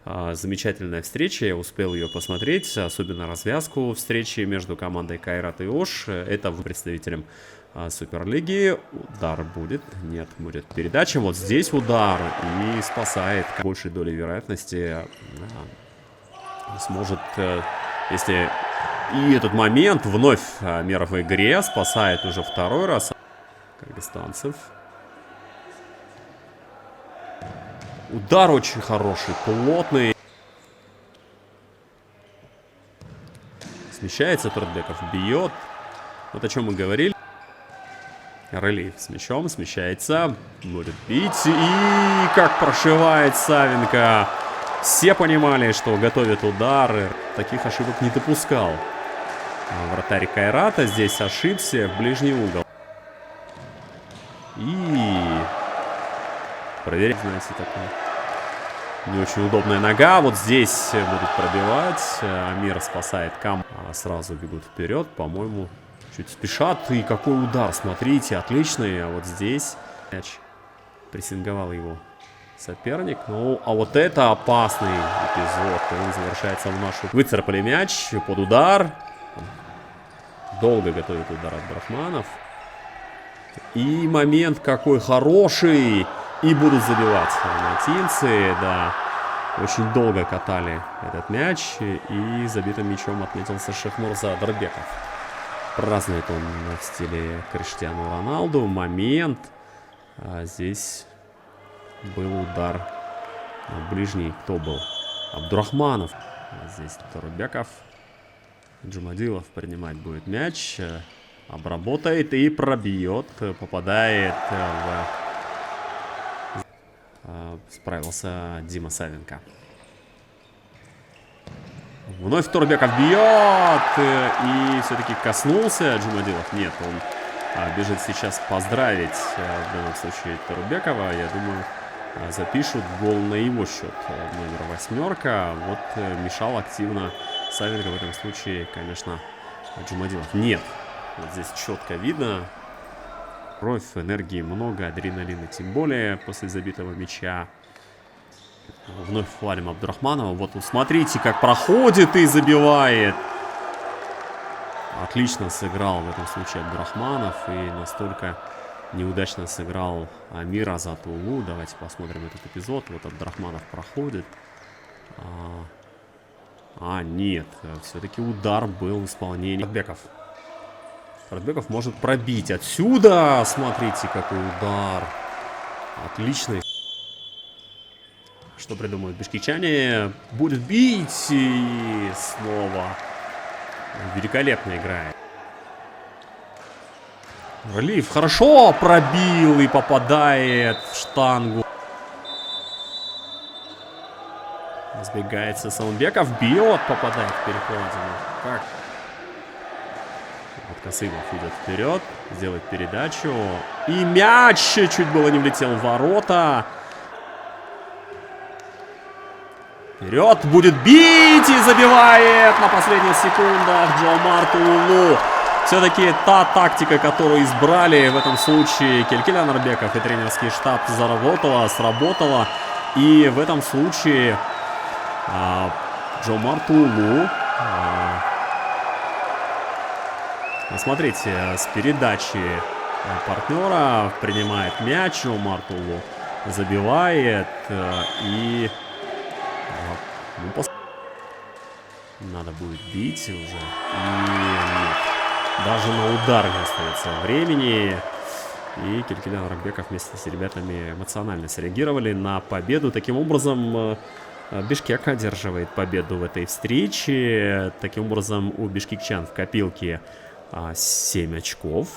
Замечательная встреча, я успел ее посмотреть, особенно развязку встречи между командой Кайрат и Ош. Это представителем Суперлиги. Удар будет, нет, будет передача. Вот здесь удар и спасает. Большей долей вероятности сможет, если... И этот момент вновь Мер в игре спасает уже второй раз. Кыргызстанцев. Удар очень хороший, плотный. Смещается Турбеков, бьет. Вот о чем мы говорили. Релиф с мячом, смещается. Будет бить. И как прошивает Савенко. Все понимали, что готовит удары. Таких ошибок не допускал. Вратарь Кайрата здесь ошибся в ближний угол. И... проверить, знаете, такое. Не очень удобная нога. Вот здесь будут пробивать. Амир спасает Кам. Сразу бегут вперед. По-моему, чуть спешат. И какой удар, смотрите, отличный. А вот здесь мяч прессинговал его соперник. Ну, а вот это опасный эпизод. Он завершается в нашу... Выцарапали мяч под удар. Долго готовит удар Абдрахманов. И момент какой хороший. И будут забивать алматинцы, да. Очень долго катали этот мяч. И забитым мячом отметился Шахмурза Дарбеков. Празднует он в стиле Криштиану Роналду. Момент. Здесь был удар. Ближний кто был? Абдурахманов. Здесь Дарбеков. Джумадилов принимать будет мяч. Обработает и пробьет. Попадает в... Справился Дима Савенко. Вновь Турбеков бьет. И все-таки коснулся Джумадилов. Нет, он бежит сейчас поздравить в данном случае Турбекова. Я думаю, запишут гол на его счет. Номер 8. Вот мешал активно Савенко в этом случае, конечно, Джумадилов. Нет. Вот здесь четко видно. Кровь, энергии много, адреналина тем более после забитого мяча. Вновь хвалим Абдурахманова. Вот смотрите, как проходит и забивает. Отлично сыграл в этом случае Абдурахманов. И настолько неудачно сыграл Амир Азатулу. Давайте посмотрим этот эпизод. Вот Абдурахманов проходит. Нет. Все-таки удар был в исполнении Турбеков. Турбеков может пробить отсюда. Смотрите, какой удар. Отличный. Что придумают бишкекчане? Будет бить. И снова великолепно играет. Релиф хорошо пробил и попадает в штангу. Сбегается Салымбеков. Бьет, попадает в перекладину. Как? Вот Касымов идет вперед, сделает передачу. И мяч чуть было не влетел в ворота. Вперед, будет бить и забивает на последних секундах Джомар Тулулу. Все-таки та тактика, которую избрали в этом случае Келькелян Арбеков и тренерский штаб, сработала. И в этом случае Джомар Тулулу... Смотрите, с передачи партнера принимает мяч, Мартулу забивает и надо будет бить уже. И нет. Даже на удар не остается времени. И Келькелян Арбеков вместе с ребятами эмоционально среагировали на победу. Таким образом, Бишкек одерживает победу в этой встрече. Таким образом, у бишкекчан в копилке 7 очков.